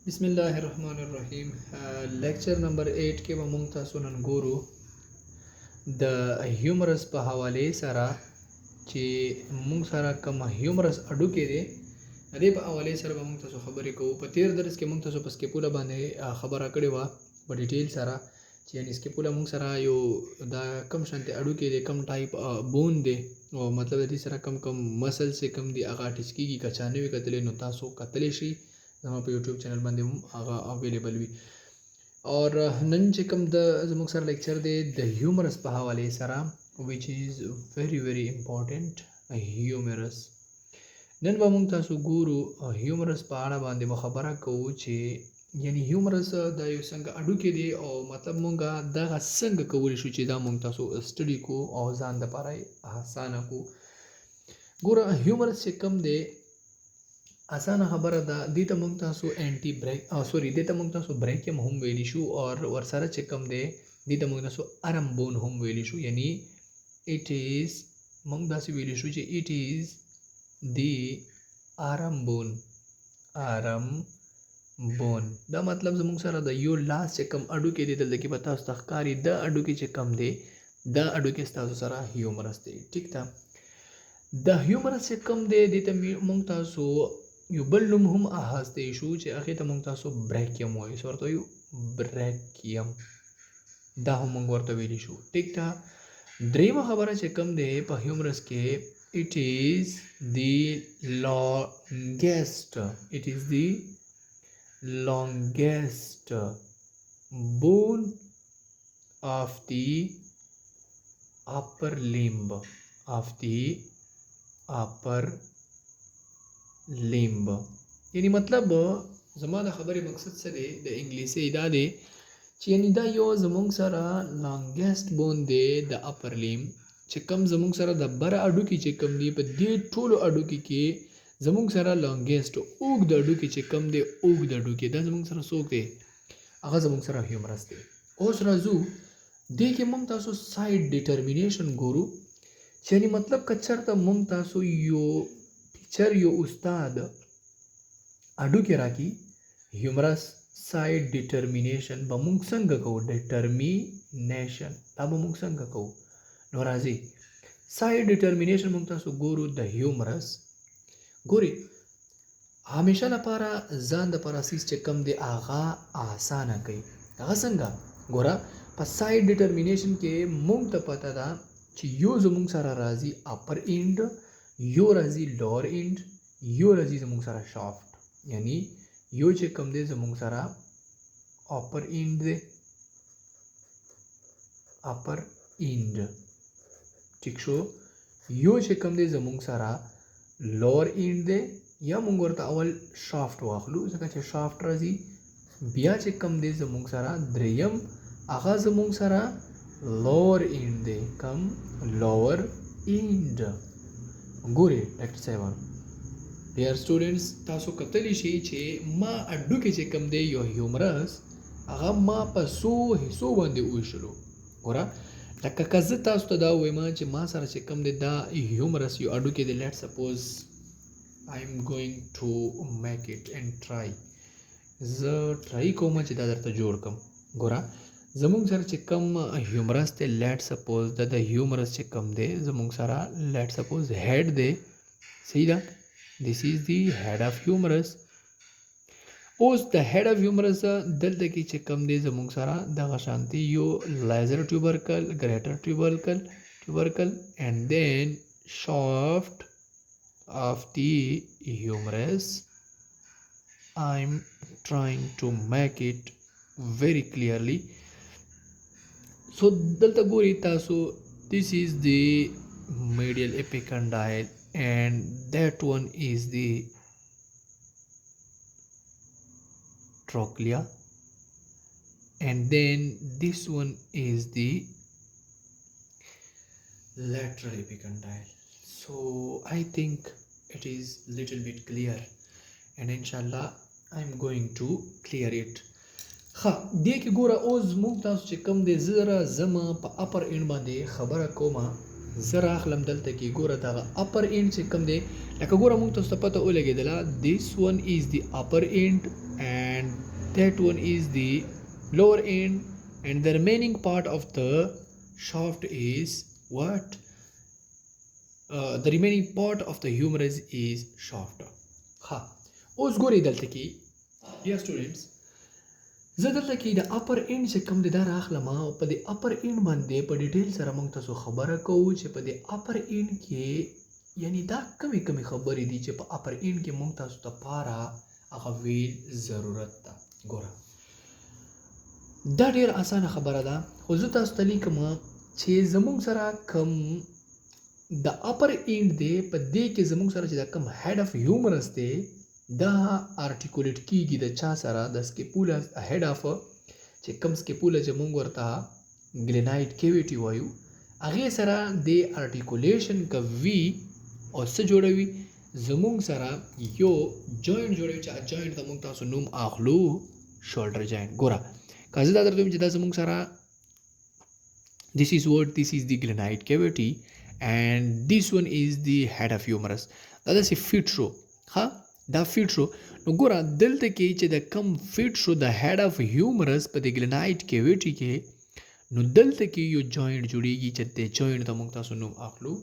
बिस्मिल्लाहिर्रहमानिर्रहीम। Lecture number 8 کې به موږ تاسو نن ګورو د هیومرس په حواله سره چې موږ سره کوم هیومرس اډوکې دي د دې په حواله سره به موږ تاسو خبرې کوو. په تیر درس کې موږ تاسو په سکیپولا باندې خبره کړې و په ډیټیل سره چې یعنی سکیپولا موږ سره یو دا کم شانتي اډوکې دي، کم ټایپ بون دي او مطلب د دې سره کم مسل سے کم دي هغه ټچکیږي کچانه وی کتلې نو تاسو کتلې شي زما په یوټیوب چینل باندې هغه اویلیبل وي. اور نن چې کوم د زموږ سره لیکچر دی د هیومرس په حواله سره which is very important هیومرس. نن به موږ تاسو ګورو هیومرس په اړه باندې خبره کوو چې یعنی هیومرس دا یو څنګه اډوکې دی او مطلب موږ دا څنګه کولی شو چې دا موږ تاسو سټډي کو او ځان د لپاره آسانه کو. ګوره هیومرس چې کوم دی اسانه خبره ده، دې ته موږ تاسو انټي بریک دې ته موږ تاسو بریکیم هم ویلی شو اور ورسره چې کوم دی دې ته موږ تاسو ارم بون هم ویلی شو. یعنی اټ ایز موږ داسې ویلی شو چې اټ ایز دی ارم بون دا مطلب زموږ سره د یو لاس چې کوم اډوکې دی دلته کې به تاسو ته ښکاري دا اډوکې چې کوم دی دا اډوکې ستاسو سره هیومرس دی. ټیک ده، د هیومرس چې کوم دی دې ته موږ تاسو یو بل نوم هم اخیستی شو چې هغې ته موږ تاسو بریکیم وایو. څه ورته وایو؟ بریکیم. دا هم موږ ورته ویلی شو. ټیک ده، درېیمه خبره چې کوم دی په هیومرس کې it is the longest bone of the upper limb یعنی مطلب زما د خبرې مقصد څه دی د انګلیسي دا دی چې یعنی دا یو زموږ سره لانګیسټ بون دی د اپر لیم چې کم زموږ سره د بره اډوکې چې کم دی په دې ټولو اډوکې کې زموږ سره لانګیسټ اوږد اډوکې چې کم دی اوږد اډوکې دا زموږ سره څوک دی هغه زموږ سره هیومرس دی. اوس راځو دې کې موږ تاسو سایډ ډیټرمینیشن ګورو چې یعنی مطلب که چېرته موږ تاسو یو استاد اډوکې راکړي هیومرس سایډ ډیټرمینیشن به موږ څنګه کوو؟ ډیټرمینیشن دا به موږ څنګه کوو؟ نو راځئ سایډ ډیټرمینیشن موږ تاسو ګورو د هیومرس. ګورئ همیشه لپاره ځان د پراسیس چې کم دی هغه آسانه کوي. هغه څنګه؟ ګوره په سایډ ډیټرمینیشن کې موږ ته پته ده چې یو زموږ سره راځي اپر اینډ، یو راځي لور اینډ، یو راځي زموږ سره شافت. یعنی یو چې کم دی زموږ سره اپر اینډ دی اپر اینډ. ٹھیک شو، یو چې کم دی زموږ سره لور اینډ دی یا موږ ورته اول شافت واخلو ځکه چې شافت راځي. بیا چې کم دی زموږ سره دریم هغه زموږ سره لور اینډ دی کم لور اینډ. ګورئ ډاکټر صاحبانو ډیر سټوډنټس تاسو کتلی شئ چې ما اډوکې چې کم دی یو هیومرس هغه ما په څو حصو باندې وویشلو. ګوره لکه که زه تاسو ته دا ووایم چې ما سره چې کوم دی دا هیومرس یو اډوکې دی لیټ سپوز آی ایم ګوینګ ټو میک اټ اینډ ټرای، زه ټرای کوم چې دا درته جوړ کړم. ګوره زموږ سره چې کوم هیومرس دی لیټ سپوز دا د هیومرس چې کوم دی زموږ سره لیټ سپوز هیډ دی. صحیح ده، this is the head of humerus. اوس د head of humerus دلته کې چې کوم دی زموږ سره دغه شانتي یو لیزر ټیوبرکل ګریټر ټیوبرکل and then shaft of the humerus. I'm trying to make it very clearly. So دلته ګورئ تاسو this is the medial epicondyle and that one is the trochlea and then this one is the lateral epicondyle. So I think it is little bit clear and inshallah I'm going to clear it. ها دې کې ګوره اوس موږ تاسو چې کوم دی زه زما په اپر اینډ باندې خبره کوم زه راخلم دلته کې ګوره دغه اپر اینډ چې کوم دی لکه ګوره موږ تاسو ته پته ولګېدله this one is the upper end and that one is the lower end, and the remaining part of the shaft is what? The remaining part of the humerus is shaft. ها اوس ګورئ دلته کې dear students زه دلته کې د اپر اینډ چې کوم دی دا راخلم او په دې اپر اینډ باندې په ډیټیل سره موږ تاسو خبره کوو چې په دې اپر اینډ کې یعنی دا کمی خبرې دي چې په اپر اینډ کې موږ تاسو ته پاره هغه ویل ضرورت ده. ګوره دا ډیر اسانه خبره ده خو زه تاسو ته لیکم چې زموږ سره کم د اپر اینډ دی په دې کې زموږ سره چې دا کم هیډ اف هیومرس دی دا ارټیکولیټ کیږي د چا سره د سکیپولا هیډ اف چې کم سکیپولا چې موږ ورته ګلینایډ کیویټي وایو هغې سره د ارټیکولیشن کوي او څه جوړوي زموږ سره یو جوینټ جوړوي چې جوینټ ته موږ تاسو نوم اخلو شولډر جوینټ. ګوره که زه دا درته وایم چې دا زموږ سره this is the glenoid cavity and this one is the head of humerus. دا داسې فیټ شو ها دا فیټ شو نو ګوره دلته کې چې د کم فیټ شو د هیډ اف هیومرس په د ګلینایډ کیویټي کې نو دلته کې یو جوینټ جوړیږي چې د جوینټ ته موږ تاسو نوم اخلو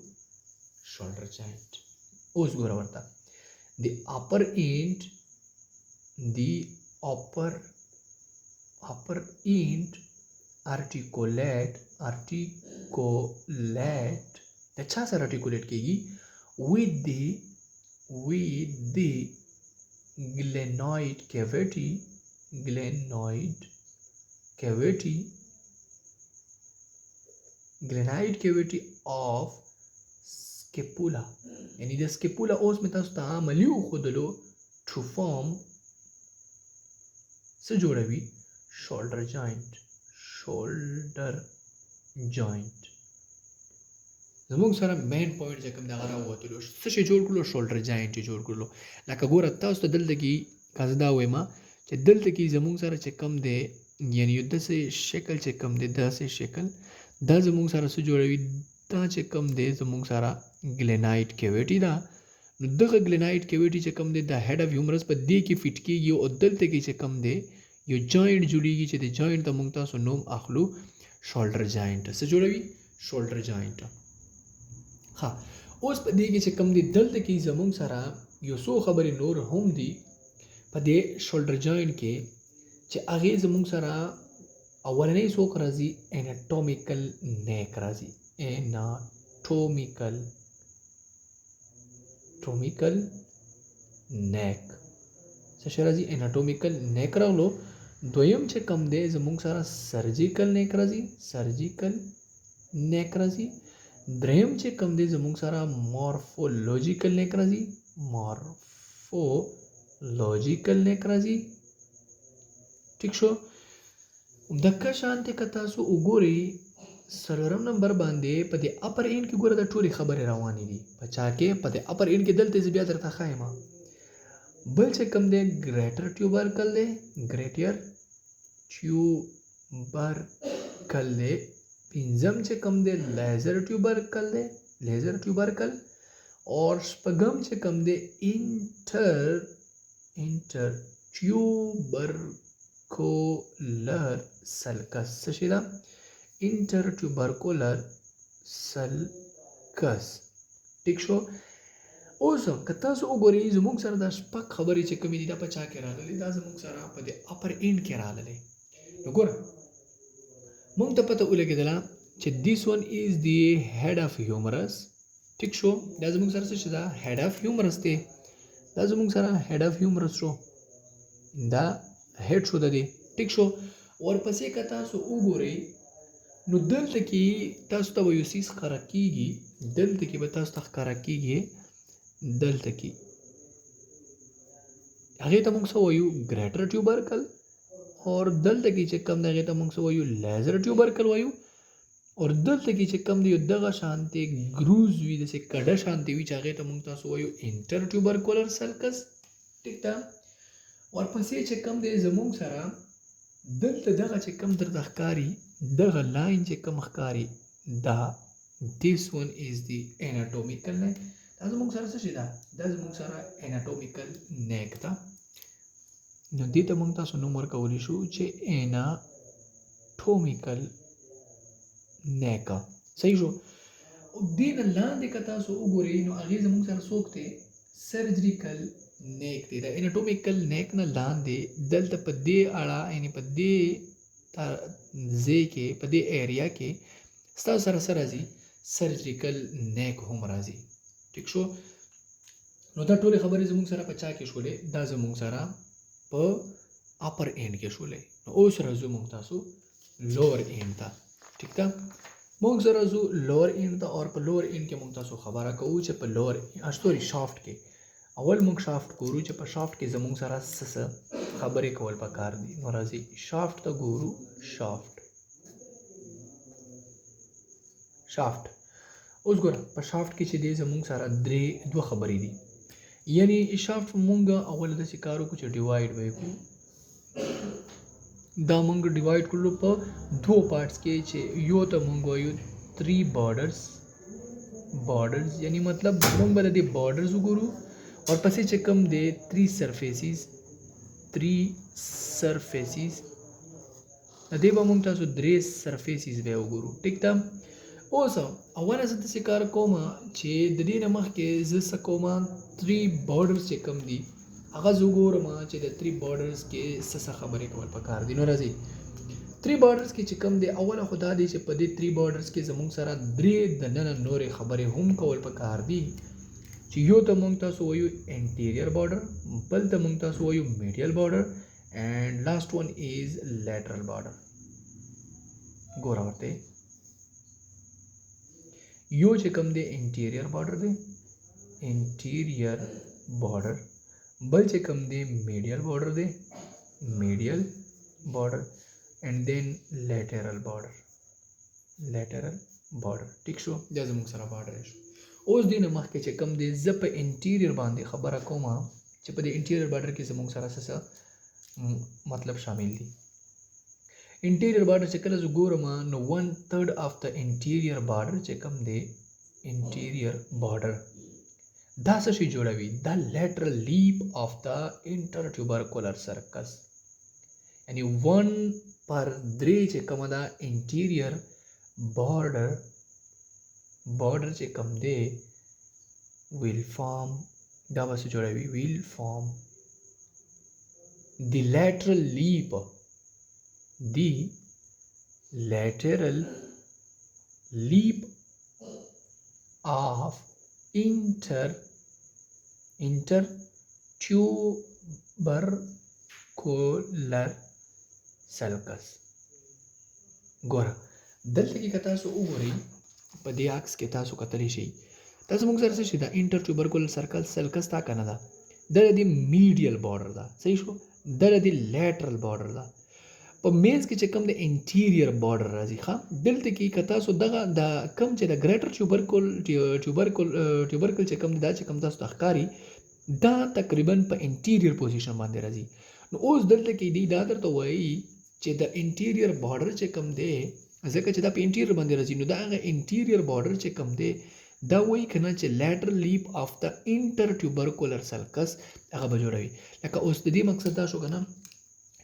شولډر جوینټ. اوس ګوره ورته د اپر اینډ articulate د چا سره articulate کیږي with the glenoid cavity of scapula. یعنی د scapula اوس مې تاسو ته عملي وښودلو to form څه جوړوي shoulder joint. زموږ سره مین پوینټ چې کوم دغه راووتلو څه شی جوړ کړلو شولډر جاینټ یې جوړ کړلو. لکه ګوره تاسو ته دلته کې که زه دا وایم چې دلته کې زموږ سره چې کوم دی یعنی یو داسې شکل چې کوم دی داسې شکل دا زموږ سره څه جوړوي دا چې کوم دی زموږ سره ګلینایډ کیویټي ده. نو دغه ګلینایډ کیویټي چې کوم دی د هیډ اف هیومرس په دې کې فټ کېږي او دلته کې چې کوم دی یو جوینټ جوړیږي چې د جوینټ ته موږ تاسو نوم اخلو شولډر جاینټ. څه جوړوي شولډر جاینټ. ها اوس په دې کې چې کوم دی دلته کې زموږ سره یو څو خبرې نور هم دي په دې شولډر جاینټ کې چې هغې زموږ سره اولنی څوک راځي اناټومیکل نیک راځي. اناټومیکل نیک څه شی راځي اناټومیکل نیک راغلو. دویم چې کوم دی زموږ سره سرجیکل نیک راځي دریم چې کوم دی زموږ سره مورفولوژیکل نیک راځي. ټیک شو. دکه شانتې که تاسو وګورئ څلورم نمبر باندې په دې اپر اینډ کې ګوره د ټولې خبرې روانې دي په چا کې په دې اپر اینډ کې دلته زه بیا درته ښایم بل چې کوم دی ګریټر ټیوبرکل دی پنځم چې کوم دی لیزر ټیوبرکل اور شپږم چې کوم دی انټر ټیوبرکولر سلکس. څه شي ده انټر ټیوبرکولر سلکس. ټیک شو. اوس که تاسو وګورئ زموږ سره دا شپږ خبرې چې کومې دي دا په چا کې راغلي دا زموږ سره په دې اپر اینډ کې راغلي. نو ګوره موږ ته پته ولګېدله چې this one is the head of humerus. ټیک شو. دا زموږ سره څه شي ده head of humerus دی. دا زموږ سره head of humerus شو دا هیډ شو د دې. ټیک شو. ورپسې که تاسو وګورئ نو دلته کې تاسو ته به یو څیز ښکاره کېږي دلته کې به تاسو ته ښکاره کېږي دلته کې هغې ته موږ څه وایو ګریټر ټیوبرکل اور دلته کې چې کوم دی هغې ته موږ څه وایو لیزر ټیوبرکل وایو اور دلته کې چې کوم دی یو دغه شانتې ګروز وي داسې کډه شانتې وي چې هغې ته موږ تاسو وایو انټر ټیوبرکولر سلکس. ټیک ده. ورپسې چې کوم دی زموږ سره دلته دغه چې کوم درته ښکاري دغه لاین چې کوم ښکاري دا this one is the anatomical neck. دا زموږ سره څه شي ده دا زموږ سره anatomical neck ده. نو دې ته موږ تاسو نوم ورکولی شو چې اناټومیکل نیک. صحیح شو. او دې نه لاندې که تاسو وګورئ نو هغې زموږ سره څوک دی؟ سرجریکل نیک دی. د اناټومیکل نیک نه لاندې دلته په دې اړه یعنې په دې ځای کې په دې ایریا کې ستاسو سره څه راځي؟ سرجریکل نیک هم راځي. ټیک شو. نو دا ټولې خبرې زموږ سره په چا کې شولې؟ دا زموږ سره په اپر اینډ کې شولې. نو اوس راځو موږ تاسو لوور اینډ ته. ټیک ده. موږ سره ځو لوور اینډ ته او په لوور اینډ کې موږ تاسو خبره کوو چې په لوور سوري شافټ کې اول موږ شافټ ګورو چې په شافټ کې زموږ سره څه خبرې کول پکار دي. نو راځي شافټ ته ګورو. شافټ اوس ګوره په شافټ کې چې دی زموږ سره دوه خبرې دي. یعنی شافټ مونږ اول داسې کار وکړو چې ډیوایډ به یې کړو. دا مونږ ډیوایډ کړلو په دوه پارټس کې چې یو ته مونږ وایو 3 بارډرز یعنی مطلب مونږ به د دې بارډرز وګورو او پسې چې کوم دی 3 سرفیسز د دې به مونږ تاسو 3 سرفیسز به وګورو. ټیک ده. اوس اوله زه داسې کار کوم چې د دې نه مخکې زه څه کوم 3 بارډرز چې کوم دي هغه زه وګورم چې د 3 بارډرز کې څه خبرې کول پکار دي. نو راځئ 3 بارډرز کې چې کوم دی اوله خو دا دی چې په دې 3 بارډرز کې زموږ سره 3 دننه نورې خبرې هم کول پکار دي چې یو ته موږ تاسو وایو انټیریयर بارډر، بل ته موږ تاسو وایو میډیل بارډر and last one is lateral border. ګوره ورته یو چې کوم دی انټیریयर بارډر دی بل چې کوم دی میډیل بارډر and then lateral border. ټیک شو. دا زموږ سره بارډر شو. اوس دې نه مخکې چې کوم دی زه په انټیریयर باندې خبره کوم چې په دې انټیریयर بارډر کې زموږ سره څه مطلب شامل دي. انټیریयर بارډر چې کله زه ګورم نو 1/3 of the interior border چې کوم دی انټیریयर بارډر دا څه شي جوړوي؟ دا lateral leap of the intertubercular sulcus یعنی 1/3 چې کومه ده انټیریयर بارډر چې کوم دی will form دا به څه جوړوي؟ will form the lateral leap of intertubercular sulcus. ګوره دلته کې که تاسو وګورئ په دې عکس کې تاسو کتلی شئ تاسو موږ سره څه شي دا انټرټیوبرکولر سلکس تا که نه ده دا د میډیل بارډر ده. صحیح شو. دا د لیټرل بارډر ده. په مینس کې چې کوم د انټیریयर بارډر راځي ښه دلته کې که تاسو دغه د کوم چې د ګریټر ټیوبرکل چې کوم دا چې کوم تاسو ته ښکاري دا تقریبا په انټیریयर پوزیشن باندې راځي. نو اوس دلته کې دی دا درته وایي چې د انټیریयर بارډر چې کوم دی ځکه چې دا په انټیریयर باندې راځي نو دا هغه انټیریयर بارډر چې کوم دی دا وایي که نه چې lateral leap of the intertubercular sulcus هغه به جوړوي. لکه اوس د دې مقصد دا شو که نه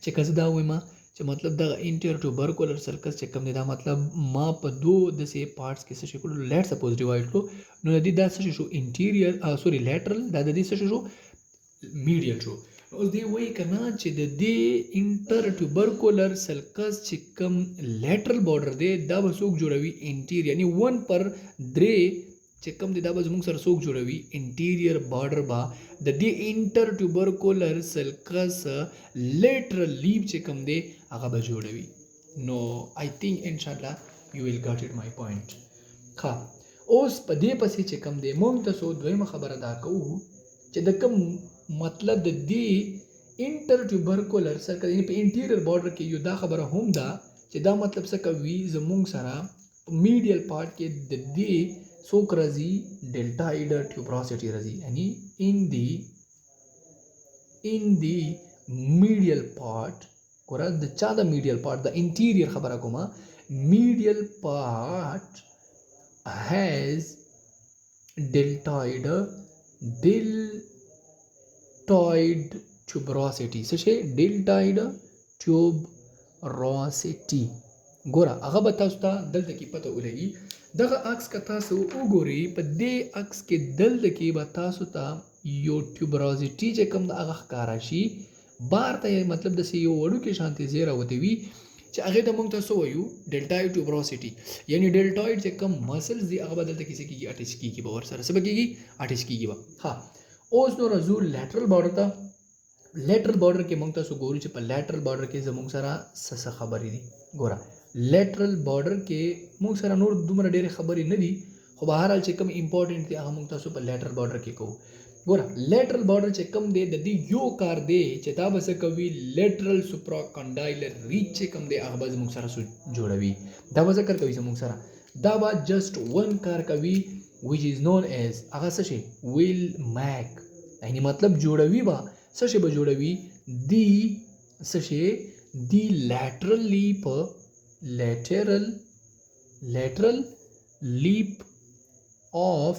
چې که زه دا وایم چې مطلب دغه انټرټیوبرکولر سلکس چې کوم دی دا مطلب ما په دوه داسې پارټس کې څه شي کړو لیټ سپوز ډیوایډ کړو نو د دې دا څه شو انټیریयर سوري لیټرل دا د دې څه شو میډیل شو. اوس دی وایي که نه چې د دې انټرټیوبرکولر سلکس چې کوم لیټرل بارډر دی دا به څوک جوړوي انټیریयर یعنی 1/3 چې کوم دی دا به زموږ سره څوک جوړوي انټیریयर بارډر به د دې انټرټیوبرکولر سلکس لیټرل لیپ چې کوم دی هغه به جوړوي. نو آی تھنک ان شاء الله یو ویل ګاټ اټ مای پوینټ. ښه اوس په دې پسې چې کوم دی موږ تاسو دویمه خبره دا کوو چې د کوم مطلب د دې انټرټیوبرکولر سلکس یعنی په انټیریयर بارډر کې یو دا خبره هم ده چې دا مطلب څه کوي زموږ سره میډیل پارټ کې د دې څوک راځي ډیلټاید ټیوبراسټي راځي یعنی in the medial part ګوره د چا د میډیل پارټ د انټیریयर خبره کومه میډیل پارټ has deltoid ट्यूबरोसिटी څه شي ډیلټاید ट्यूबरोसिटी ګوره هغه به تاسو ته دلته کې پته ولګي دغه عکس که تاسو وګورئ په دې عکس کې دلته کې به تاسو ته یو ट्यूबरोसिटी چې کوم د هغه ښکارا شي بار ته مطلب د یو وړوکی شانتي زیره وته وي چې هغه د موږ تاسو وایو ډیلټاید ट्यूबरोसिटी یعنی ډیلټاید چې کوم مسلز دی هغه بدلته کیږي کیږي اټیچ کیږي به ور سره سبا کیږي اټیچ کیږي ها اوس نو رزو لیټرل بارډر ته لیټرل بارډر کې موږ تاسو ګورو چې په لیټرل بارډر کې زموږ سره څه خبرې دي ګوره لیټرل بارډر کې موږ سره نور دومره ډېرې خبرې نه دي خو بهر حال چې کوم امپورټنٹ دي هغه موږ تاسو په لیټرل بارډر کې کوو ګوره لیټرل بارډر چې کوم دی د دې یو کار دی چې دا به څه کوي لیټرل سوپرا کنډایلر ریچ چې کوم دی هغه به زموږ سره جوړوي دا به څه کار کوي زموږ سره دا به جسٹ ون کار کوي which is known as هغه څه شي ویل میک یعنی مطلب جوړوي به څه شي به جوړوي دی څه شي دی lateral leap of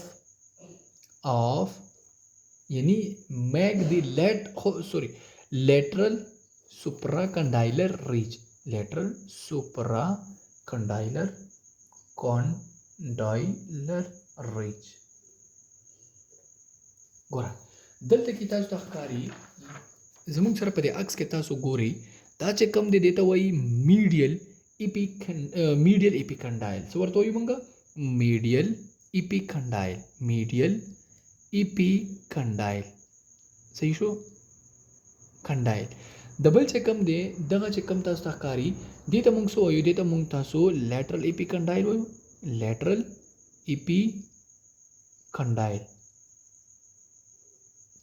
یعنی make the lateral supracondylar ridge ګوره دلته کې تاسو ته ښکاري زموږ سره په دې عکس کې تاسو ګورئ دا چې کوم دی ته وایي میډیل اپیکنډایل څه ورته وایو موږ میډیل اپیکنډایل صحیح شو کنډایل د بل چې کوم دی دغه چې کوم تاسو ته ښکاري دې ته موږ څه وایو دې ته موږ تاسو لیټرل اپیکنډایل وایو لیټرل اپیکنډایل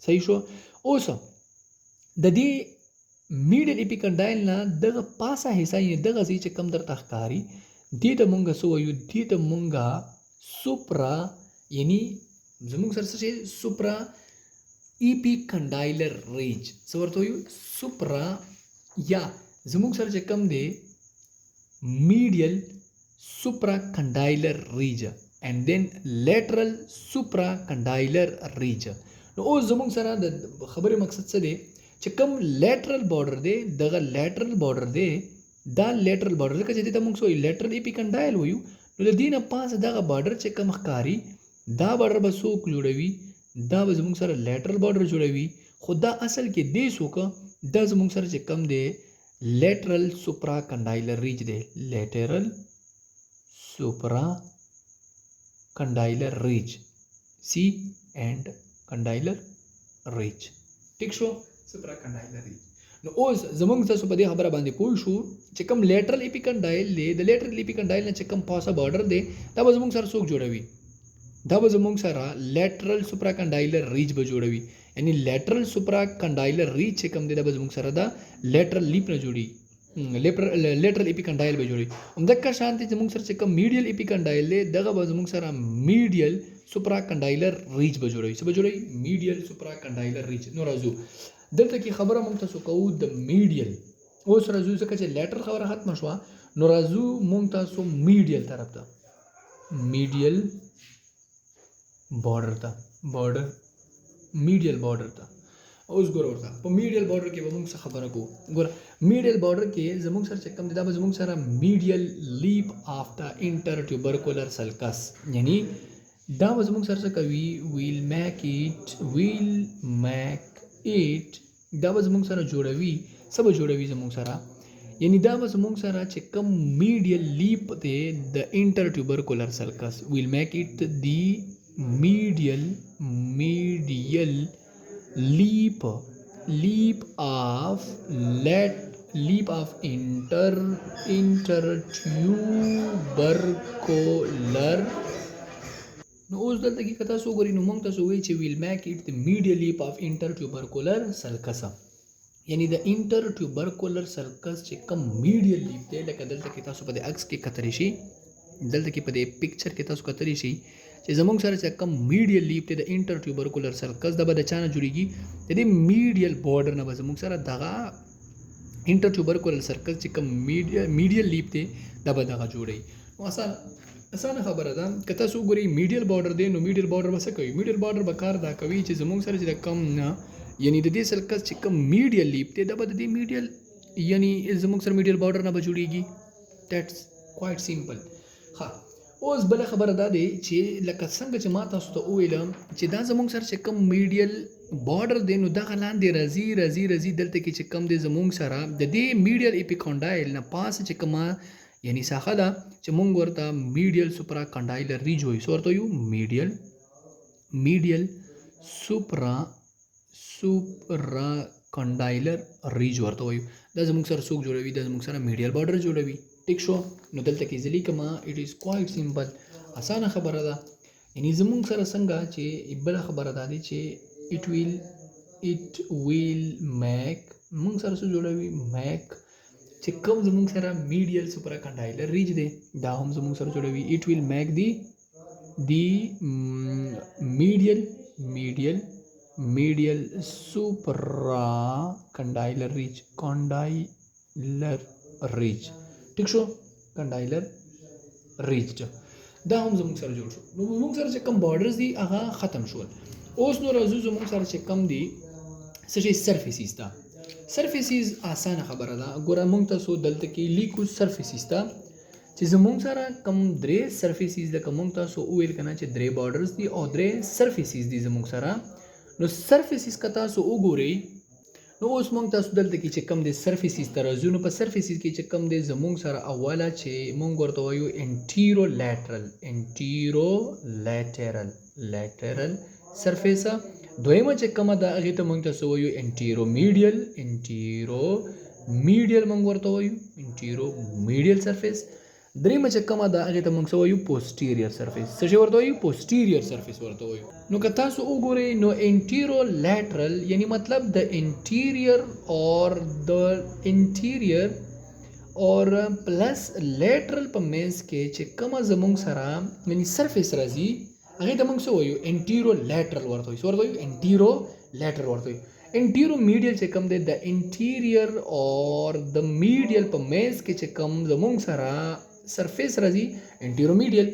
صحیح شو اوس د دې میډیل اپیکنډایل نه دغه پاسه حصہ یې دغه چې کوم درته ښکاري دې ته موږ څه وایو دې ته موږ سوپرا یعنی زموږ سره څه شي سوپرا اپیکنډایلر ریج څه ورته وایو سوپرا یا زموږ سره چې کوم دی میډیل supracondylar ریج and then lateral supracondylar ریج نو اوس زموږ سره د خبرې مقصد څه دی چې کوم لیټرل بارډر دی دغه لیټرل بارډر دی دا لیټرل بارډر ځکه چې دې ته موږ څه وایو لیټرل اپیکنډایل وایو نو د دې نه پاسه دغه بارډر چې کوم ښکاري دا بارډر به څوک جوړوي دا به زموږ سره لیټرل بارډر جوړوي خو دا اصل کې دې څوک دا زموږ سره چې کوم دی لیټرل سوپراکنډایلر ریج دی لیټرل سوپراکنډایلر ریج سی اینڈ کنډایلر ریج ټیک شو سوپراکنډایلر ریج نو اوس زموږ تاسو په دې خبره باندې پوه شو چې کوم لیټرل اپیکنډایل دی د لیټرل اپیکنډایل نه چې کوم پاسه بارډر دی دا به زموږ سره څوک جوړوي دا به زموږ سره لیټرل سوپراکنډایلر ریج به جوړوي یعنی لیټرل سوپراکنډایلر ریج چې کوم دی دا به زموږ سره دا لیټرل لیپ نه جوړي لیټرل اپیکنډایل به جوړي همدغه شان دي زموږ سره چې کوم میډیل اپیکنډایل دی دغه به زموږ سره میډیل سوپراکنډایلر ریج به جوړوي څه به جوړوي میډیل سوپراکنډایلر ریج نو راځو دلته کې خبره موږ تاسو کوو د میډیل اوس راځو ځکه چې لیټر خبره ختمه شوه نو راځو موږ تاسو میډیل طرف ته میډیل بارډر ته میډیل بارډر ته اوس ګوره ورته په میډیل بارډر کې به موږ څه خبره کوو ګوره میډیل بارډر کې زموږ سره چې کوم دی دا به زموږ سره میډیل لیپ آف د انټر ټیوبرکولر سلکس یعنی دا به زموږ سره څه کوي ویل میک ایټ دا به زموږ سره جوړوي څه به جوړوي زموږ سره یعنی دا به زموږ سره چې کوم میډیل لیپ دی د انټر ټیوبرکولر سلکس ویل میک ایټ دی medial leap of intertubercular نو اوس دلته کې کته سو غوري نو موږ تاسو وی چې ویل میک اټ د medial leap of intertubercular sulcus یعنی د intertubercular sulcus چې کوم medial leap دی لکه دلته کې تاسو په دې عکس کې کتري شي دلته کې په دې پکچر کې تاسو کتري شي چې زموږ سره چې کوم میډیل لیپ ته د انټر ټیوبرکولر سرکس د به د چانه جوړیږي د دې میډیل بارډر نه به زموږ سره دغه انټر ټیوبرکولر سرکس چې کوم میډیل لیپ ته د به دغه جوړي نو اسانه خبره ده که تاسو ګورئ میډیل بارډر دی نو میډیل بارډر به څه کوي میډیل بارډر به کار دا کوي چې زموږ سره چې کوم یعنی د دې سلکس چې کوم میډیل لیپ دی دا به د دې میډیل یعنی زموږ سره میډیل بارډر نه به جوړیږي. دیټس کوایټ سیمپل. ها اوس بل خبره دا دی چې لکه څنګه چې ما تاسو ته وویلم چې دا زموږ سره چې کوم میډیل بارډر دی نو دغه لاندې راځي دلته کې چې کوم دی زموږ سره د دې میډیل اپیکونډایل نه پاس چې کومه یعنی ساحه ده چې موږ ورته میډیل سوپرا کنډایلر ریج وایو. څه ورته وایو؟ میډیل سوپرا کنډایلر ریج ورته وایو. دا زموږ سره څوک جوړوي؟ دا زموږ سره میډیل بارډر جوړوي. ټیک شو. نو دلته کې زلی کما اټ از کوایټ سیمپل. اسانه خبره ده. یعنی زموږ سره څنګه چې بل خبره ده چې it will make موږ سره څه جوړوي؟ میک چې کوم زموږ سره میډیل سوپرا کنډایلر ریج دی دا هم زموږ سره جوړوي. it will make the medial supra condylar ridge. ٹھیک شو. کنډایلر ریج دا هم زموږ سره جوړ شو. نو زموږ سره چې کوم بارډرز دي هغه ختم شول. اوس نو راځو زموږ سره چې کوم دي څه شي سرفیسز ته. سرفیسز اسانه خبره ده. ګوره موږ تاسو دلته کې لیکو سرفیسز ته چې زموږ سره کوم درې سرفیسز لکه موږ تاسو وویل کنه چې درې بارډرز دي او درې سرفیسز دي زموږ سره. نو سرفیسز که تاسو وګورئ نو اوس موږ تاسو دلته کې چې کوم د سرفیسز ته راځو نو په سرفیسز کې چې کوم د زموږ سره اوله چې موږ ورته وایو انټیرو لیټرل سرفیس. دویمه چې کومه ده هغې ته موږ تاسو وایو انټیرو میډیل موږ ورته وایو انټیرو میډیل سرفیس. دریمه چې کومه ده هغې ته موږ څه وایو؟ پوسټیریر سرفیس. څه شی ورته وایو؟ پوسټیریر سرفیس ورته وایو. نو که تاسو وګورئ نو انټیرو لیټرل یعنی مطلب د انټیریر اور پلس لیټرل په منځ کې چې کومه زموږ سره یعنی سرفیس راځي هغې ته موږ څه وایو؟ انټیرو لیټرل ورته وایو. څه ورته وایو؟ انټیرو لیټرل ورته وایو. انټیرو میډیل چې کوم دی د انټیریر اور د میډیل په منځ کې چې کوم زموږ سره سرفیس راځي انټیرو میډیل.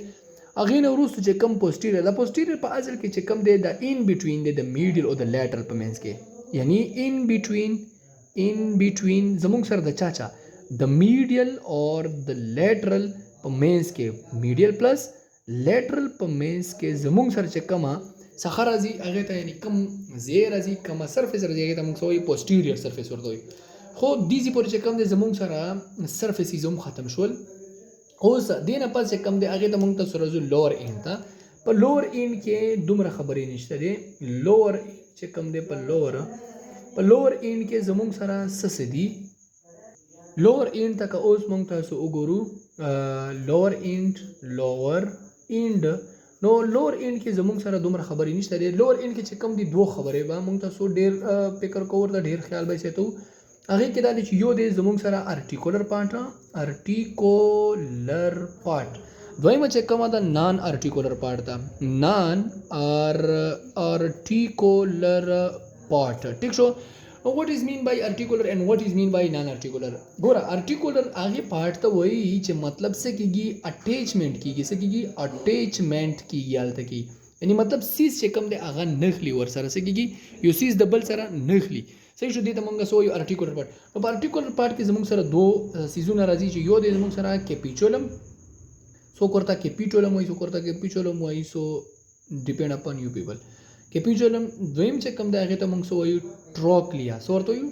هغې نه وروسته چې کوم پوسټیریر دا پوسټیریر په اصل کې چې کوم دی د ان بټوین دی د میډیل او د لیټرل په منځ کې یعنی ان بټوین زموږ سره د چا د میډیل اور د لیټرل په منځ کې میډیل پلس لیټرل په منځ کې زموږ سره چې کومه څخه راځي هغې ته یعنی کوم ځای راځي کومه سرفیس راځي هغې ته موږ څه وایو؟ پوسټیریر سرفیس ورته وایو. خو دیزې پورې چې کوم دی زموږ سره سرفیسز هم ختم شول. اوس دې نه پس چې کوم دی هغې ته موږ تاسو راځو لوور اینډ ته. په لوور اینډ کې دومره خبرې نشته دی. لوور چې کوم دی په لوور اینډ کې زموږ سره څه دي؟ لوور اینډ ته که اوس موږ تاسو وګورو لوور اینډ نو لوور اینډ کې زموږ سره دومره خبرې نشته دی. لوور اینډ کې چې کوم دي دوه خبرې به موږ تاسو ډېر فکر کوو ورته ډېر خیال به یې ساتو. هغې کې دا دی چې یو دی زموږ سره ارټیکولر پارټ دویمه چې کومه ده نان ارټیکولر پارټ ده ارټیکولر پارټ. ټیک شو. what is mean by articular and what is mean by non articular. ګوره ارټیکولر هغې پارټ ته وایي چې مطلب څه کېږي؟ اټیچمنټ کېږي. څه کېږي؟ اټیچمنټ کېږي هلته کې یعنی مطلب سیز چې کوم دی هغه نښلي ورسره. څه کېږي؟ یو سیز د بل سره نښلي. صحیح شو. دې ته موږ څه وایو؟ ارټیکولر پارټ. نو په ارټیکولر پارټ کې زموږ سره دوه سیزونه راځي چې یو دی زموږ سره کیپیچولم. څوک ورته کیپیټولم وایي څوک ورته کیپیچولم وایي. سو ډیپینډ اپان یو پیپل. کیپیچولم. دویم چې کوم دی هغې ته موږ څه وایو؟ ټروکلیا. څه ورته وایو؟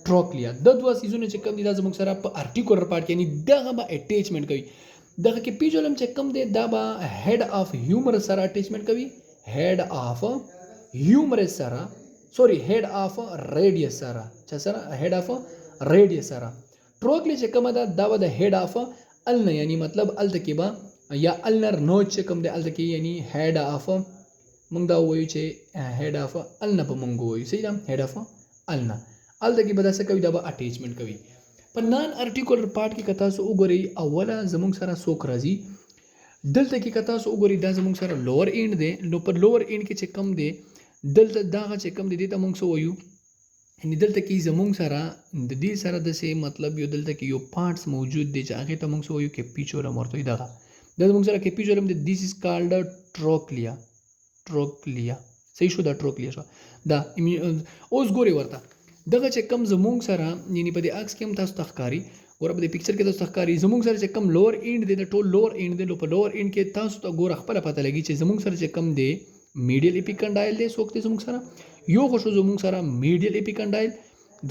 ټروکلیا. دا دوه سیزونه چې کوم دي دا زموږ سره په ارټیکولر پارټ کې یعنی دغه به اټیچمنټ کوي. دغه کیپیچولم چې کوم دی دا به هیډ آف هیومرس سره اټیچمنټ کوي. هیډ آف ریډیس سره. چا سره؟ هیډ آف ریډیس سره. ټروکلیا چې کومه ده دا به د هیډ آف النه یعنی مطلب هلته کې به یا النر نوچ چې کوم دی هلته کې یعنی هیډ آف موږ دا ووایو چې هیډ آف النه به موږ ووایو. صحیح ده؟ هیډ آف النه هلته کې به دا څه کوي؟ دا به اټیچمنټ کوي. په نان ارټیکولر پارټ کې که تاسو وګورئ اوله زموږ سره څوک راځي؟ دلته کې که تاسو وګورئ دا زموږ سره لوور اینډ دی. نو په لوور اینډ کې چې کوم دی دلته دغه چې کوم دی دې ته موږ څه وایو؟ یعنی دلته کې زموږ سره د دې سره داسې مطلب یو دلته کې یو پارټس موجود دی چې هغې ته موږ څه وایو؟ کیپیچولم ورته وایي. دغه دا زموږ سره کیپیچولم دی. دیس از کالډ ټروکلیا. صحیح شو دا ټروپلیا شو دا اوس ګوري ورته دغه چې کم زمونږ سره یعنی په دې عکس کې هم تاسو ته ښکاري ګوره په دې پکچر کې تاسو ته ښکاري زمونږ سره چې کم لوور اینډ دی د ټول لوور اینډ دی نو په لوور اینډ کې تاسو ته ګوره خپله پته لګي چې زمونږ سره چې کم دی میډیل اپیکنډایل دی څوک دی زمونږ سره یو خو شو زمونږ سره میډیل اپیکنډایل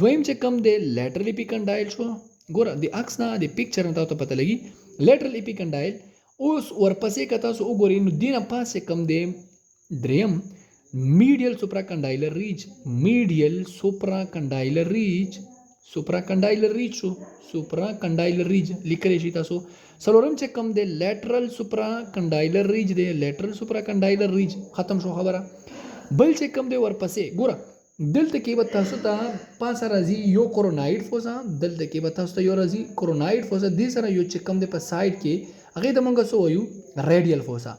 دویم چې کم دی لیټرل اپیکنډایل شو ګوره د عکس نه د پکچر نه تاسو ته پته لګي لیټرل اپیکنډایل اوس ورپسې که تاسو وګورئ نو دې نه پاس چې کم دی دریم medial supracondylar ridge medial supracondylar ridge شو supracondylar ridge لیکلی شي تاسو څلورم چې کم دی lateral supracondylar ridge دی lateral supracondylar ridge ختم شو خبره بل چې کم دی ورپسې ګوره دلته کې به تاسو ته پاسه راځي یو کورونایډ فوسا دلته کې به تاسو ته یو راځي کورونایډ فوسا دې سره یو چې کم دی په سایډ کې هغې ته مونږ څه وایو ریډیل فوسا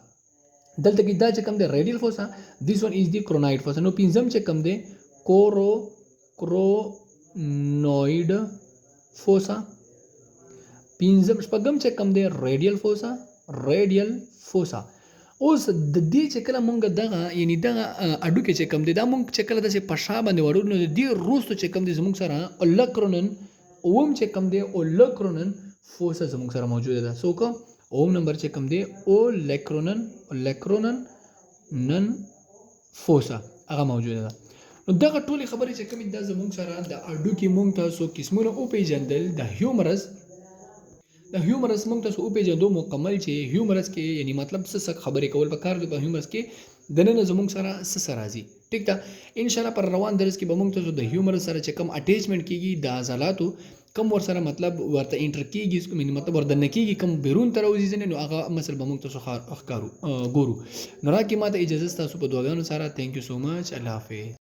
دلته کې دا چې کم دی ریډیل فوسا دیس ون از دی کرونایډ فوسا نو پنځم چې کم دی کرونوایډ فوسا پنځم شپږم چې کم دی ریډیل فوسا اوس د دې چې کله مونږ دغه یعنی دغه اډوکې چې کم دی دا مونږ چې کله داسې په شا باندې وړو نو د دې وروستو چې کم دی زمونږ سره اولکرونن اوم چې کم دی اولکرونن فوسا زمونږ سره موجوده ده څوک اوم نمبر چې کم دی اولکرونن فوسا هغه موجوده ده نو دغه ټولې خبرې چې کومې دا زمونږ سره د اډوکې مونږ تاسو قسمونه وپېژندل د هیومرس مونږ تاسو وپېژندو مکمل چې هیومرس کې یعنی مطلب څه خبرې کول پکار دي په هیومرس کې دننه زمونږ سره څه راځي ټیک ده ان شاء الله پر روان درس کې به مونږ تاسو د هیومرس سره چې کم اټیچمنټ کیږي د عضلاتو کم ور سره مطلب ورته انټر کیږي مطلب ورته کیږي کم بیرون تر وځي نو هغه مثلا به مونږ تاسو ګورو نو راکې ماته اجازه تاسو په دعاګانو سره ثانک یو سو مچ الله حافظ